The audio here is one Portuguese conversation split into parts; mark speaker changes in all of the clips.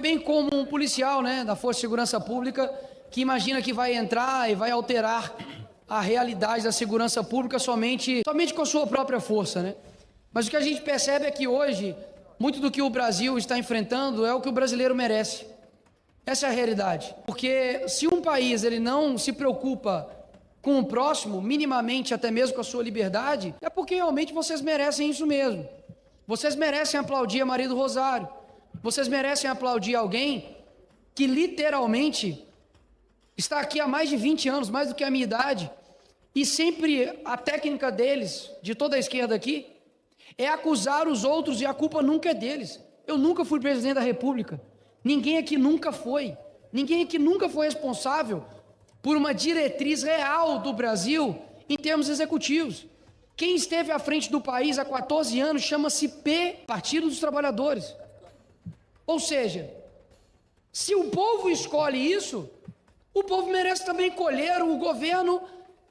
Speaker 1: Bem como um policial, né, da Força de Segurança Pública, que imagina que vai entrar e vai alterar a realidade da segurança pública somente com a sua própria força, né? Mas o que a gente percebe é que hoje, muito do que o Brasil está enfrentando é o que o brasileiro merece. Essa é a realidade. Porque se um país ele não se preocupa com o próximo, minimamente até mesmo com a sua liberdade, é porque realmente vocês merecem isso mesmo. Vocês merecem aplaudir a Maria do Rosário. Vocês merecem aplaudir alguém que literalmente está aqui há mais de 20 anos, mais do que a minha idade, e sempre a técnica deles, de toda a esquerda aqui, é acusar os outros e a culpa nunca é deles. Eu nunca fui presidente da República. Ninguém aqui nunca foi. Ninguém aqui nunca foi responsável por uma diretriz real do Brasil em termos executivos. Quem esteve à frente do país há 14 anos chama-se Partido dos Trabalhadores. Ou seja, se o povo escolhe isso, o povo merece também colher o governo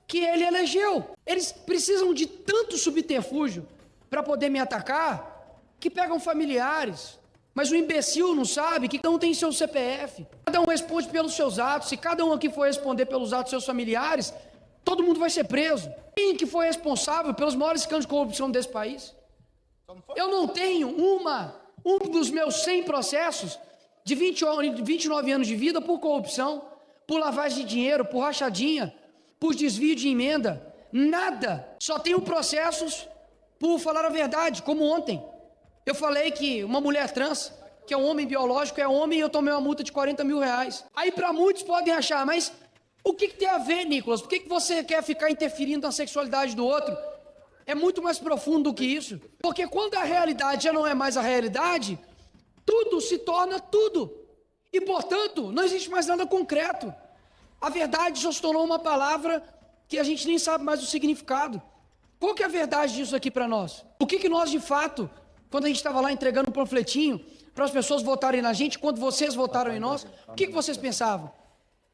Speaker 1: que ele elegeu. Eles precisam de tanto subterfúgio para poder me atacar, que pegam familiares. Mas o imbecil não sabe que cada um tem seu CPF. Cada um responde pelos seus atos. Se cada um aqui for responder pelos atos dos seus familiares, todo mundo vai ser preso. Quem que foi responsável pelos maiores escândalos de corrupção desse país? Eu não tenho um dos meus 100 processos de 29 anos de vida por corrupção, por lavagem de dinheiro, por rachadinha, por desvio de emenda. Nada. Só tenho processos por falar a verdade, como ontem. Eu falei que uma mulher trans, que é um homem biológico, é homem, e eu tomei uma multa de 40 mil reais. Aí para muitos podem achar, mas o que tem a ver, Nicolas? Por que você quer ficar interferindo na sexualidade do outro? É muito mais profundo do que isso. Porque quando a realidade já não é mais a realidade, tudo se torna tudo. E, portanto, não existe mais nada concreto. A verdade já se tornou uma palavra que a gente nem sabe mais o significado. Qual que é a verdade disso aqui para nós? O que nós, de fato, quando a gente estava lá entregando um panfletinho para as pessoas votarem na gente, quando vocês votaram em nós, o que vocês pensavam?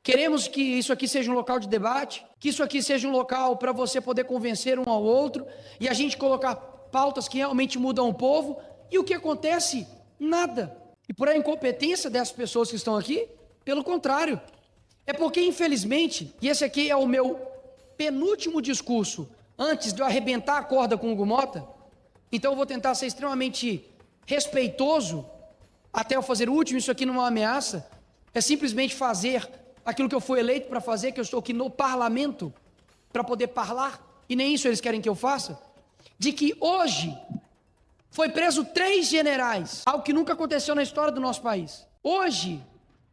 Speaker 1: Queremos que isso aqui seja um local de debate, que isso aqui seja um local para você poder convencer um ao outro, e a gente colocar pautas que realmente mudam o povo, e o que acontece? Nada. E por a incompetência dessas pessoas que estão aqui, pelo contrário. É porque, infelizmente, e esse aqui é o meu penúltimo discurso, antes de eu arrebentar a corda com o Hugo Mota, então eu vou tentar ser extremamente respeitoso, até eu fazer o último, isso aqui não é uma ameaça, é simplesmente fazer aquilo que eu fui eleito para fazer, que eu estou aqui no parlamento, para poder falar, e nem isso eles querem que eu faça, de que hoje foi preso 3 generais, algo que nunca aconteceu na história do nosso país. Hoje,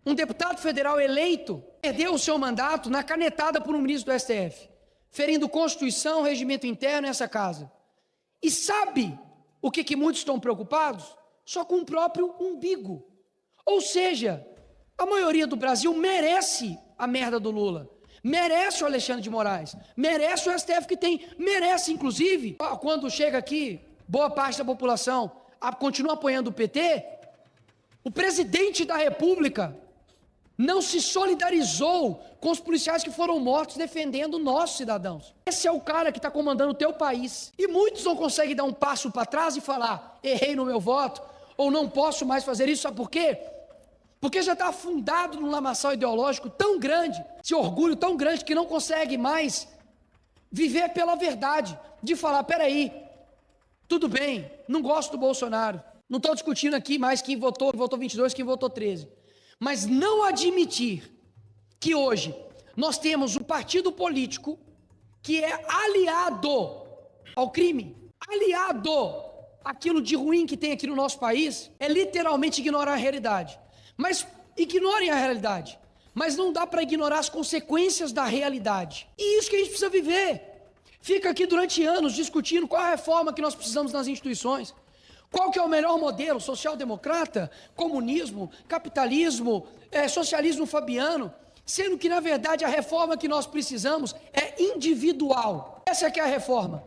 Speaker 1: um deputado federal eleito perdeu o seu mandato na canetada por um ministro do STF, ferindo Constituição, regimento interno nessa casa. E sabe o que muitos estão preocupados? Só com o próprio umbigo. Ou seja, a maioria do Brasil merece a merda do Lula, merece o Alexandre de Moraes, merece o STF que tem, merece inclusive, quando chega aqui, boa parte da população continua apoiando o PT, o presidente da República não se solidarizou com os policiais que foram mortos defendendo nossos cidadãos. Esse é o cara que está comandando o teu país. E muitos não conseguem dar um passo para trás e falar, errei no meu voto, ou não posso mais fazer isso, sabe por quê? Porque já está afundado num lamaçal ideológico tão grande, esse orgulho tão grande que não consegue mais viver pela verdade, de falar, peraí, tudo bem, não gosto do Bolsonaro, não estou discutindo aqui mais quem votou 22, quem votou 13, mas não admitir que hoje nós temos um partido político que é aliado ao crime, aliado àquilo de ruim que tem aqui no nosso país, é literalmente ignorar a realidade. Mas ignorem a realidade, mas não dá para ignorar as consequências da realidade. E isso que a gente precisa viver. Fica aqui durante anos discutindo qual a reforma que nós precisamos nas instituições. Qual que é o melhor modelo? Social-democrata? Comunismo? Capitalismo? Socialismo fabiano? Sendo que, na verdade, a reforma que nós precisamos é individual. Essa é que é a reforma.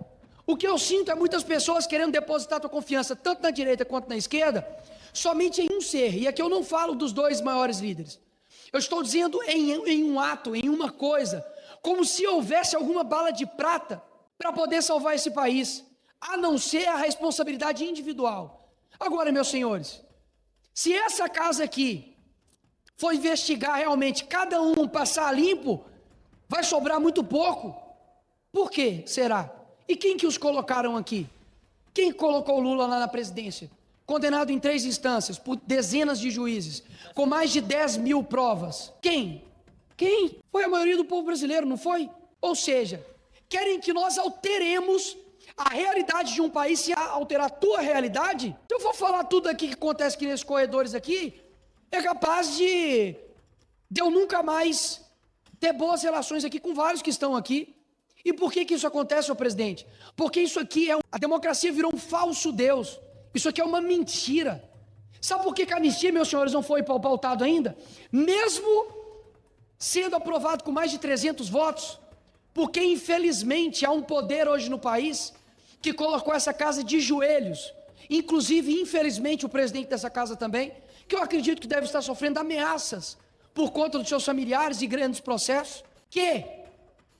Speaker 1: O que eu sinto é muitas pessoas querendo depositar sua confiança, tanto na direita quanto na esquerda, somente em um ser. E aqui eu não falo dos 2 maiores líderes. Eu estou dizendo em um ato, em uma coisa, como se houvesse alguma bala de prata para poder salvar esse país, a não ser a responsabilidade individual. Agora, meus senhores, Se essa casa aqui for investigar realmente, cada um passar limpo, vai sobrar muito pouco. Por quê? Será? E quem que os colocaram aqui? Quem colocou o Lula lá na presidência? Condenado em 3 instâncias, por dezenas de juízes, com mais de 10 mil provas. Quem? Quem? Foi a maioria do povo brasileiro, não foi? Ou seja, querem que nós alteremos a realidade de um país, se alterar a tua realidade. Se eu for falar tudo aqui que acontece aqui nesses corredores aqui, é capaz de eu nunca mais ter boas relações aqui com vários que estão aqui. E por que isso acontece, senhor presidente? Porque isso aqui a democracia virou um falso Deus. Isso aqui é uma mentira. Sabe por que a anistia, meus senhores, não foi pautado ainda? Mesmo sendo aprovado com mais de 300 votos, porque infelizmente há um poder hoje no país que colocou essa casa de joelhos, inclusive infelizmente o presidente dessa casa também, que eu acredito que deve estar sofrendo ameaças por conta dos seus familiares e grandes processos, que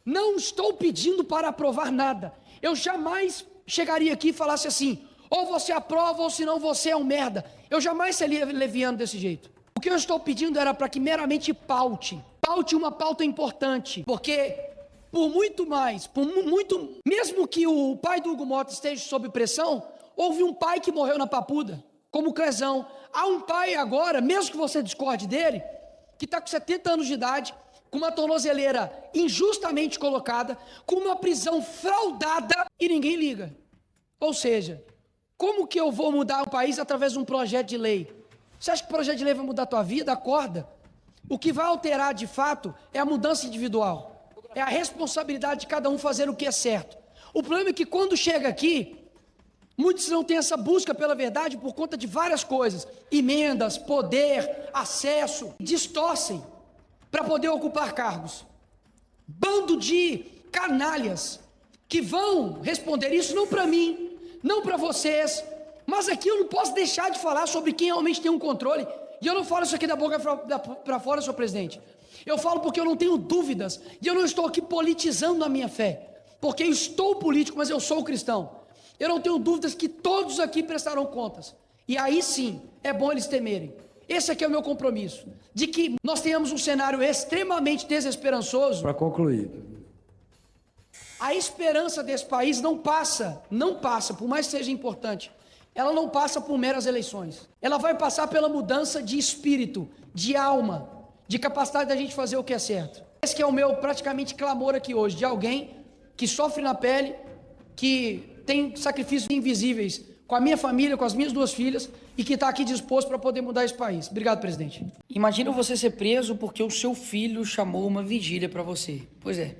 Speaker 1: não estou pedindo para aprovar nada. Eu jamais chegaria aqui e falasse assim, ou você aprova ou senão você é um merda. Eu jamais seria leviano desse jeito. O que eu estou pedindo era para que meramente paute uma pauta importante, porque por muito mais, mesmo que o pai do Hugo Mota esteja sob pressão, houve um pai que morreu na Papuda, como o Clezão. Há um pai agora, mesmo que você discorde dele, que está com 70 anos de idade, com uma tornozeleira injustamente colocada, com uma prisão fraudada e ninguém liga. Ou seja, como que eu vou mudar o país através de um projeto de lei? Você acha que o projeto de lei vai mudar a tua vida? Acorda. O que vai alterar de fato é a mudança individual. É a responsabilidade de cada um fazer o que é certo. O problema é que quando chega aqui, muitos não têm essa busca pela verdade por conta de várias coisas. Emendas, poder, acesso, distorcem para poder ocupar cargos. Bando de canalhas que vão responder isso não para mim, não para vocês, mas aqui eu não posso deixar de falar sobre quem realmente tem um controle. E eu não falo isso aqui da boca para fora, senhor presidente. Eu falo porque eu não tenho dúvidas e eu não estou aqui politizando a minha fé, porque eu estou político, mas eu sou cristão. Eu não tenho dúvidas que todos aqui prestarão contas. E aí sim, é bom eles temerem. Esse aqui é o meu compromisso, de que nós tenhamos um cenário extremamente desesperançoso.
Speaker 2: Para concluir.
Speaker 1: A esperança desse país não passa, por mais que seja importante, ela não passa por meras eleições. Ela vai passar pela mudança de espírito, de alma, de capacidade da gente fazer o que é certo. Esse que é o meu praticamente clamor aqui hoje, de alguém que sofre na pele, que tem sacrifícios invisíveis com a minha família, com as minhas 2 filhas, e que está aqui disposto para poder mudar esse país. Obrigado, presidente. Imagina você ser preso porque o seu filho chamou uma vigília para você. Pois é,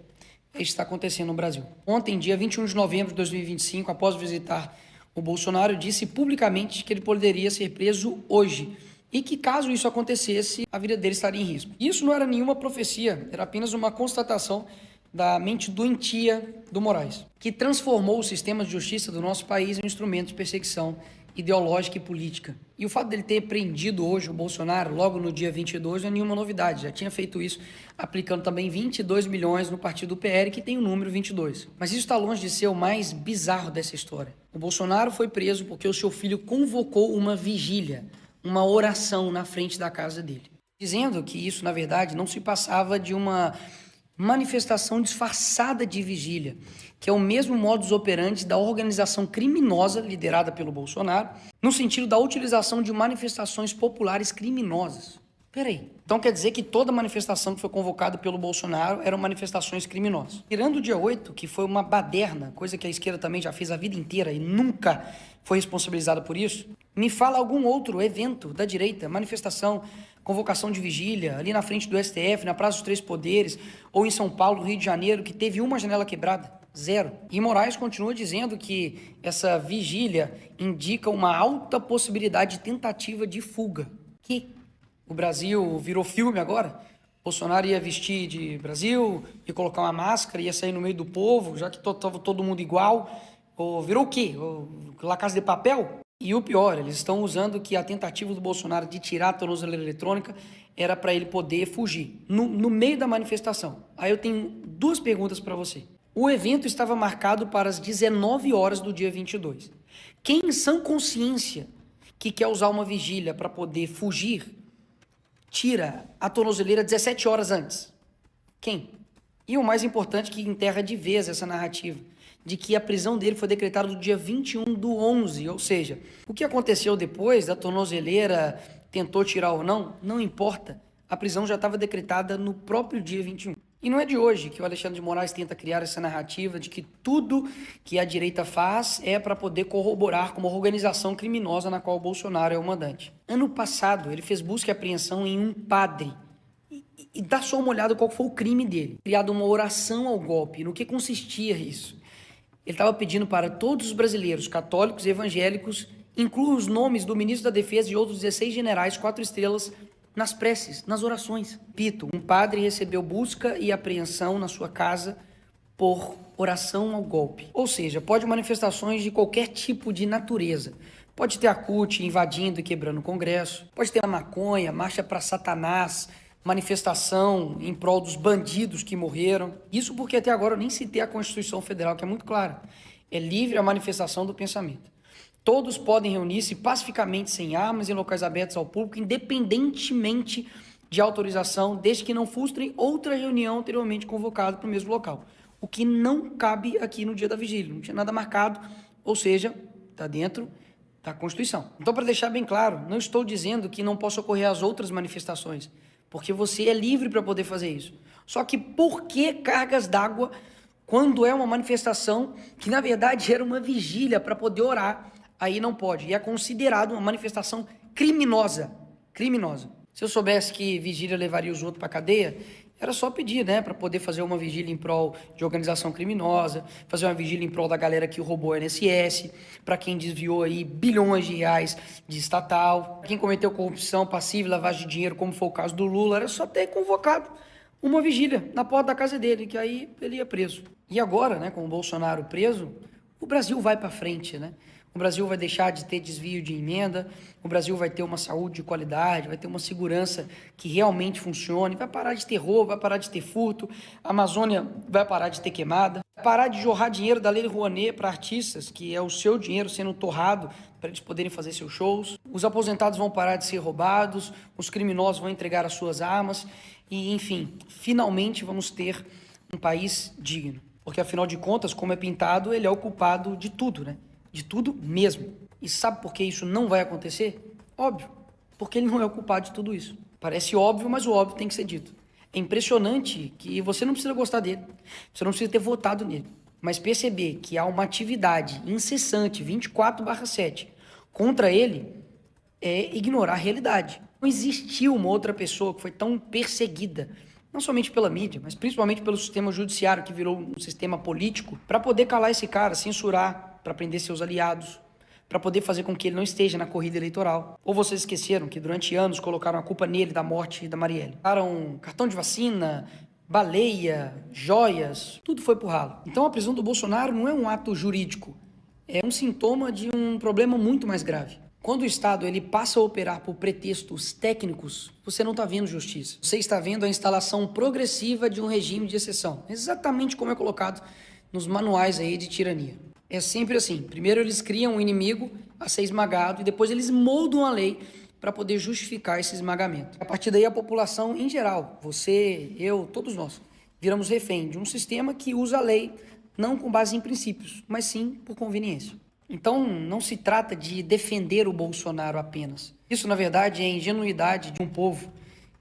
Speaker 1: isso está acontecendo no Brasil. Ontem, dia 21 de novembro de 2025, após visitar o Bolsonaro, disse publicamente que ele poderia ser preso hoje e que, caso isso acontecesse, a vida dele estaria em risco. Isso não era nenhuma profecia, era apenas uma constatação da mente doentia do Moraes, que transformou o sistema de justiça do nosso país em um instrumento de perseguição ideológica e política. E o fato dele ter prendido hoje o Bolsonaro, logo no dia 22, não é nenhuma novidade. Já tinha feito isso, aplicando também 22 milhões no partido do PL, que tem o número 22. Mas isso está longe de ser o mais bizarro dessa história. O Bolsonaro foi preso porque o seu filho convocou uma vigília, uma oração na frente da casa dele, dizendo que isso, na verdade, não se passava de uma manifestação disfarçada de vigília, que é o mesmo modus operandi da organização criminosa liderada pelo Bolsonaro, no sentido da utilização de manifestações populares criminosas. Peraí, então quer dizer que toda manifestação que foi convocada pelo Bolsonaro eram manifestações criminosas. Tirando o dia 8, que foi uma baderna, coisa que a esquerda também já fez a vida inteira e nunca foi responsabilizada por isso, me fala algum outro evento da direita, manifestação, convocação de vigília, ali na frente do STF, na Praça dos Três Poderes, ou em São Paulo, Rio de Janeiro, que teve uma janela quebrada. 0. E Moraes continua dizendo que essa vigília indica uma alta possibilidade de tentativa de fuga. Que o Brasil virou filme agora? Bolsonaro ia vestir de Brasil, ia colocar uma máscara, ia sair no meio do povo, já que estava todo mundo igual. Ou virou o quê? La Casa de Papel? E o pior, eles estão usando que a tentativa do Bolsonaro de tirar a tornozeleira eletrônica era para ele poder fugir, no meio da manifestação. Aí eu tenho 2 perguntas para você. O evento estava marcado para as 19 horas do dia 22. Quem em sã consciência que quer usar uma vigília para poder fugir, tira a tornozeleira 17 horas antes. Quem? E o mais importante, que enterra de vez essa narrativa de que a prisão dele foi decretada no dia 21/11, ou seja, o que aconteceu depois da tornozeleira, tentou tirar ou não, não importa. A prisão já estava decretada no próprio dia 21. E não é de hoje que o Alexandre de Moraes tenta criar essa narrativa de que tudo que a direita faz é para poder corroborar com uma organização criminosa na qual o Bolsonaro é o mandante. Ano passado, ele fez busca e apreensão em um padre. E dá só uma olhada qual foi o crime dele. Criado uma oração ao golpe. No que consistia isso? Ele estava pedindo para todos os brasileiros, católicos e evangélicos, incluam os nomes do ministro da Defesa e outros 16 generais 4 estrelas nas preces, nas orações. Repito, um padre recebeu busca e apreensão na sua casa por oração ao golpe. Ou seja, pode manifestações de qualquer tipo de natureza. Pode ter a CUT invadindo e quebrando o Congresso, pode ter a maconha, marcha para Satanás, manifestação em prol dos bandidos que morreram. Isso porque até agora eu nem citei a Constituição Federal, que é muito clara. É livre a manifestação do pensamento. Todos podem reunir-se pacificamente sem armas em locais abertos ao público, independentemente de autorização, desde que não frustrem outra reunião anteriormente convocada para o mesmo local. O que não cabe aqui no dia da vigília, não tinha nada marcado, ou seja, está dentro da Constituição. Então, para deixar bem claro, não estou dizendo que não possa ocorrer as outras manifestações, porque você é livre para poder fazer isso. Só que por que cargas d'água quando é uma manifestação que, na verdade, era uma vigília para poder orar? Aí não pode. E é considerado uma manifestação criminosa. Criminosa. Se eu soubesse que vigília levaria os outros para a cadeia, era só pedir, né, para poder fazer uma vigília em prol de organização criminosa, fazer uma vigília em prol da galera que roubou o INSS, para quem desviou aí bilhões de reais de estatal, quem cometeu corrupção passiva e lavagem de dinheiro, como foi o caso do Lula, era só ter convocado uma vigília na porta da casa dele, que aí ele ia preso. E agora, né, com o Bolsonaro preso, o Brasil vai para frente, né? O Brasil vai deixar de ter desvio de emenda, o Brasil vai ter uma saúde de qualidade, vai ter uma segurança que realmente funcione, vai parar de ter roubo, vai parar de ter furto, a Amazônia vai parar de ter queimada, vai parar de jorrar dinheiro da Lei Rouanet para artistas, que é o seu dinheiro sendo torrado para eles poderem fazer seus shows, os aposentados vão parar de ser roubados, os criminosos vão entregar as suas armas e, enfim, finalmente vamos ter um país digno. Porque, afinal de contas, como é pintado, ele é o culpado de tudo, né? De tudo mesmo. E sabe por que isso não vai acontecer? Óbvio, porque ele não é o culpado de tudo isso. Parece óbvio, mas o óbvio tem que ser dito. É impressionante que você não precisa gostar dele, você não precisa ter votado nele, mas perceber que há uma atividade incessante, 24/7, contra ele, é ignorar a realidade. Não existiu uma outra pessoa que foi tão perseguida, não somente pela mídia, mas principalmente pelo sistema judiciário, que virou um sistema político, para poder calar esse cara, censurar, para prender seus aliados, para poder fazer com que ele não esteja na corrida eleitoral. Ou vocês esqueceram que durante anos colocaram a culpa nele da morte da Marielle? Colocaram cartão de vacina, baleia, joias, tudo foi pro ralo. Então a prisão do Bolsonaro não é um ato jurídico, é um sintoma de um problema muito mais grave. Quando o Estado ele passa a operar por pretextos técnicos, você não está vendo justiça. Você está vendo a instalação progressiva de um regime de exceção, exatamente como é colocado nos manuais aí de tirania. É sempre assim, primeiro eles criam um inimigo a ser esmagado e depois eles moldam a lei para poder justificar esse esmagamento. A partir daí a população em geral, você, eu, todos nós, viramos refém de um sistema que usa a lei não com base em princípios, mas sim por conveniência. Então não se trata de defender o Bolsonaro apenas. Isso na verdade é a ingenuidade de um povo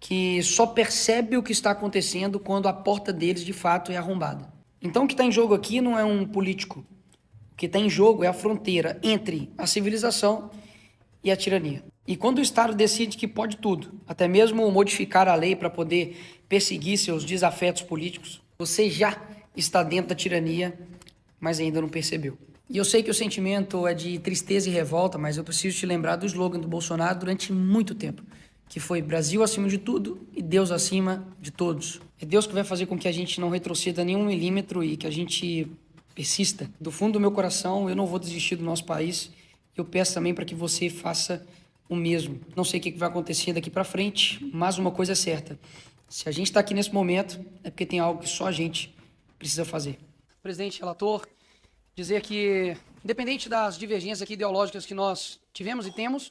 Speaker 1: que só percebe o que está acontecendo quando a porta deles de fato é arrombada. Então o que está em jogo aqui não é um político. O que está em jogo é a fronteira entre a civilização e a tirania. E quando o Estado decide que pode tudo, até mesmo modificar a lei para poder perseguir seus desafetos políticos, você já está dentro da tirania, mas ainda não percebeu. E eu sei que o sentimento é de tristeza e revolta, mas eu preciso te lembrar do slogan do Bolsonaro durante muito tempo, que foi Brasil acima de tudo e Deus acima de todos. É Deus que vai fazer com que a gente não retroceda nenhum milímetro e que a gente persista. Do fundo do meu coração, eu não vou desistir do nosso país. Eu peço também para que você faça o mesmo. Não sei o que vai acontecer daqui para frente, mas uma coisa é certa. Se a gente está aqui nesse momento, é porque tem algo que só a gente precisa fazer. Presidente, relator, dizer que, independente das divergências aqui ideológicas que nós tivemos e temos,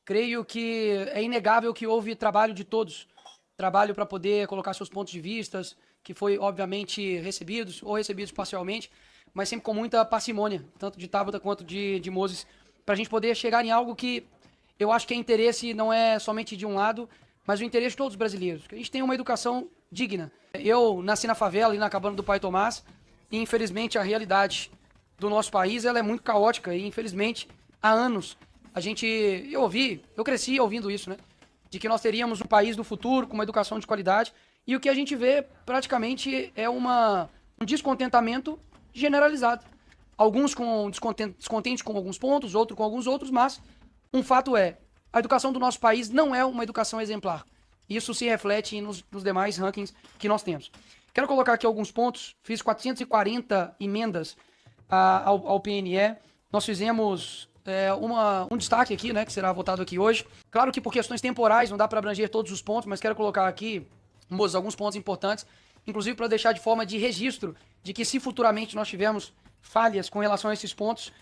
Speaker 1: Creio que é inegável que houve trabalho de todos, trabalho para poder colocar seus pontos de vistas, que foi, obviamente, recebidos ou recebidos parcialmente, mas sempre com muita parcimônia, tanto de Tabata quanto de Moses, para a gente poder chegar em algo que eu acho que é interesse não é somente de um lado, mas o interesse de todos os brasileiros, que a gente tenha uma educação digna. Eu nasci na favela, ali na cabana do Pai Tomás, e infelizmente a realidade do nosso país ela é muito caótica, e infelizmente há anos eu cresci ouvindo isso, né? De que nós teríamos um país do futuro com uma educação de qualidade, e o que a gente vê praticamente é um descontentamento generalizado. Alguns com descontentes com alguns pontos, outros com alguns outros, mas um fato é, a educação do nosso país não é uma educação exemplar. Isso se reflete nos demais rankings que nós temos. Quero colocar aqui alguns pontos. Fiz 440 emendas ao PNE. Nós fizemos um destaque aqui, né, que será votado aqui hoje. Claro que por questões temporais não dá para abranger todos os pontos, mas quero colocar aqui alguns pontos importantes, inclusive para deixar de forma de registro de que se futuramente nós tivermos falhas com relação a esses pontos,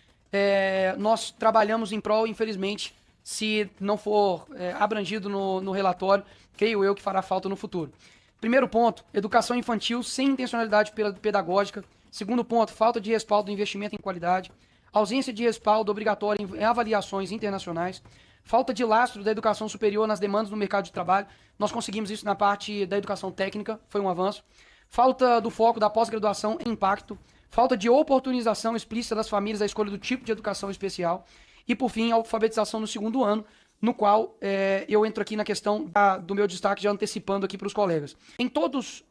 Speaker 1: nós trabalhamos em prol, infelizmente, se não for abrangido no relatório, creio eu que fará falta no futuro. Primeiro ponto, educação infantil sem intencionalidade pedagógica. Segundo ponto, falta de respaldo do investimento em qualidade. Ausência de respaldo obrigatório em avaliações internacionais. Falta de lastro da educação superior nas demandas do mercado de trabalho. Nós conseguimos isso na parte da educação técnica, foi um avanço. Falta do foco da pós-graduação em impacto. Falta de oportunização explícita das famílias à escolha do tipo de educação especial. E, por fim, a alfabetização no segundo ano, no qual eu entro aqui na questão do meu destaque, já antecipando aqui para os colegas. Em todos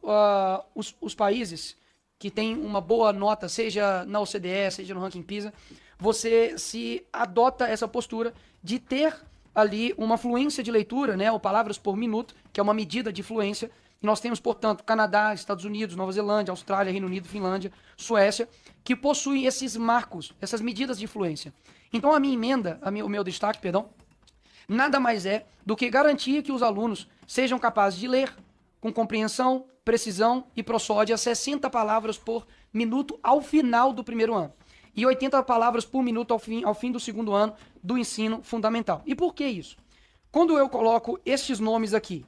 Speaker 1: os países que têm uma boa nota, seja na OCDE, seja no ranking PISA, você se adota essa postura de ter ali uma fluência de leitura, né, ou palavras por minuto, que é uma medida de fluência. Nós temos, portanto, Canadá, Estados Unidos, Nova Zelândia, Austrália, Reino Unido, Finlândia, Suécia, que possuem esses marcos, essas medidas de fluência. Então, a minha emenda, o meu destaque, nada mais é do que garantir que os alunos sejam capazes de ler com compreensão, precisão e prosódia 60 palavras por minuto ao final do primeiro ano e 80 palavras por minuto ao fim do segundo ano do ensino fundamental. E por que isso? Quando eu coloco estes nomes aqui,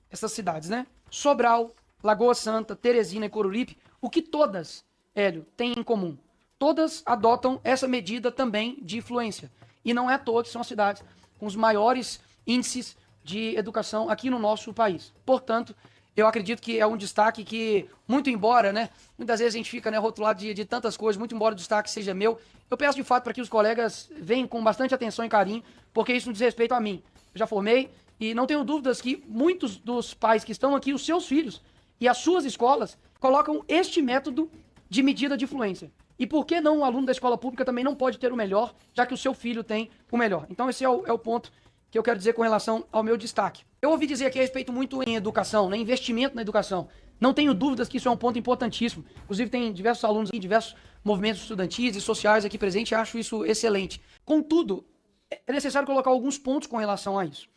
Speaker 1: essas cidades, né? Sobral, Lagoa Santa, Teresina e Coruripe, o que todas, Hélio, têm em comum? Todas adotam essa medida também de fluência. E não é à toa que são as cidades com os maiores índices de educação aqui no nosso país. Portanto, eu acredito que é um destaque que, muito embora, né, muitas vezes a gente fica, né, rotulado de tantas coisas, muito embora o destaque seja meu, eu peço de fato para que os colegas venham com bastante atenção e carinho, porque isso não diz respeito a mim. Eu já formei e não tenho dúvidas que muitos dos pais que estão aqui, os seus filhos e as suas escolas, colocam este método de medida de fluência. E por que não um aluno da escola pública também não pode ter o melhor, já que o seu filho tem o melhor? Então esse é o ponto que eu quero dizer com relação ao meu destaque. Eu ouvi dizer aqui a respeito muito em educação, né, investimento na educação. Não tenho dúvidas que isso é um ponto importantíssimo. Inclusive tem diversos alunos aqui, diversos movimentos estudantis e sociais aqui presentes, e acho isso excelente. Contudo, é necessário colocar alguns pontos com relação a isso.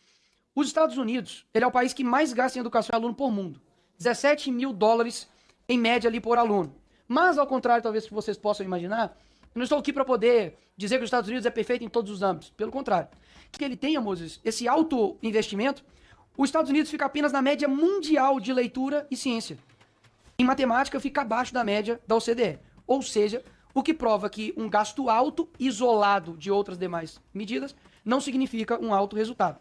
Speaker 1: Os Estados Unidos, ele é o país que mais gasta em educação aluno por mundo. 17 mil dólares em média ali por aluno. Mas, ao contrário, talvez que vocês possam imaginar, eu não estou aqui para poder dizer que os Estados Unidos é perfeito em todos os âmbitos. Pelo contrário. Que ele tenha, Moses, esse alto investimento, os Estados Unidos fica apenas na média mundial de leitura e ciência. Em matemática, fica abaixo da média da OCDE. Ou seja, o que prova que um gasto alto, isolado de outras demais medidas, não significa um alto resultado.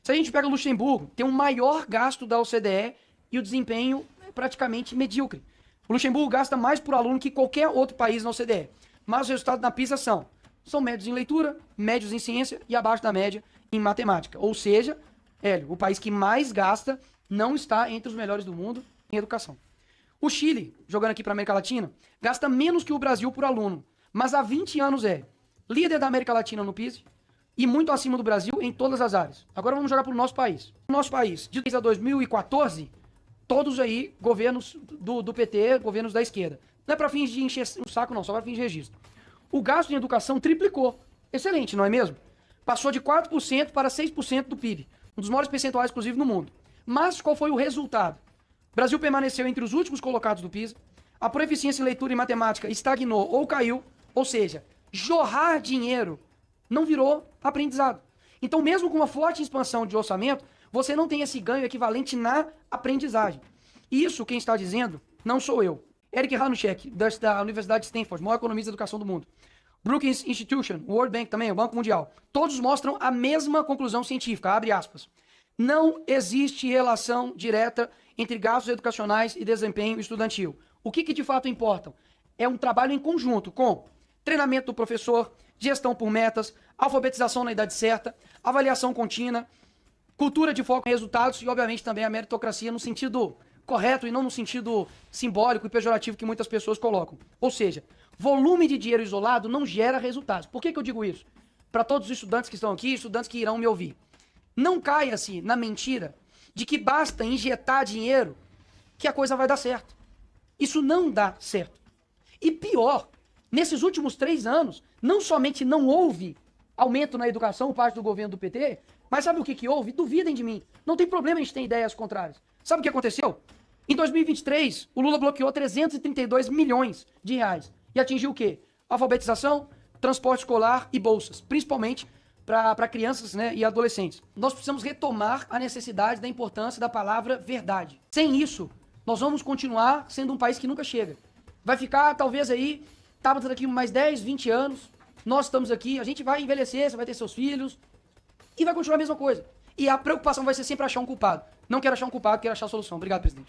Speaker 1: Se a gente pega Luxemburgo, tem o maior gasto da OCDE e o desempenho é praticamente medíocre. O Luxemburgo gasta mais por aluno que qualquer outro país na OCDE. Mas os resultados na PISA são médios em leitura, médios em ciência e abaixo da média em matemática. Ou seja, Hélio, o país que mais gasta não está entre os melhores do mundo em educação. O Chile, jogando aqui para a América Latina, gasta menos que o Brasil por aluno, mas há 20 anos é líder da América Latina no PISA e muito acima do Brasil em todas as áreas. Agora vamos jogar para o nosso país. O nosso país, de 2014, todos aí governos do PT, governos da esquerda. Não é para fins de encher o saco, não, só para fins de registro. O gasto em educação triplicou. Excelente, não é mesmo? Passou de 4% para 6% do PIB. Um dos maiores percentuais, inclusive, no mundo. Mas qual foi o resultado? O Brasil permaneceu entre os últimos colocados do PISA. A proficiência em leitura e matemática estagnou ou caiu. Ou seja, jorrar dinheiro não virou aprendizado. Então, mesmo com uma forte expansão de orçamento, você não tem esse ganho equivalente na aprendizagem. Isso quem está dizendo não sou eu. Eric Hanushek, da Universidade de Stanford, maior economista da educação do mundo. Brookings Institution, World Bank também, o Banco Mundial. Todos mostram a mesma conclusão científica, abre aspas. Não existe relação direta entre gastos educacionais e desempenho estudantil. O que de fato importa? É um trabalho em conjunto com treinamento do professor, gestão por metas, alfabetização na idade certa, avaliação contínua, cultura de foco em resultados e, obviamente, também a meritocracia no sentido correto e não no sentido simbólico e pejorativo que muitas pessoas colocam. Ou seja, volume de dinheiro isolado não gera resultados. Por que eu digo isso? Para todos os estudantes que estão aqui, estudantes que irão me ouvir. Não caia-se na mentira de que basta injetar dinheiro que a coisa vai dar certo. Isso não dá certo. E pior, nesses últimos 3 anos, não somente não houve aumento na educação por parte do governo do PT, mas sabe o que houve? Duvidem de mim. Não tem problema a gente ter ideias contrárias. Sabe o que aconteceu? Em 2023, o Lula bloqueou 332 milhões de reais. E atingiu o quê? Alfabetização, transporte escolar e bolsas. Principalmente para crianças, né, e adolescentes. Nós precisamos retomar a necessidade da importância da palavra verdade. Sem isso, nós vamos continuar sendo um país que nunca chega. Vai ficar, talvez, aí, daqui mais 10, 20 anos, nós estamos aqui, a gente vai envelhecer, você vai ter seus filhos, e vai continuar a mesma coisa. E a preocupação vai ser sempre achar um culpado. Não quero achar um culpado, quero achar a solução. Obrigado, presidente.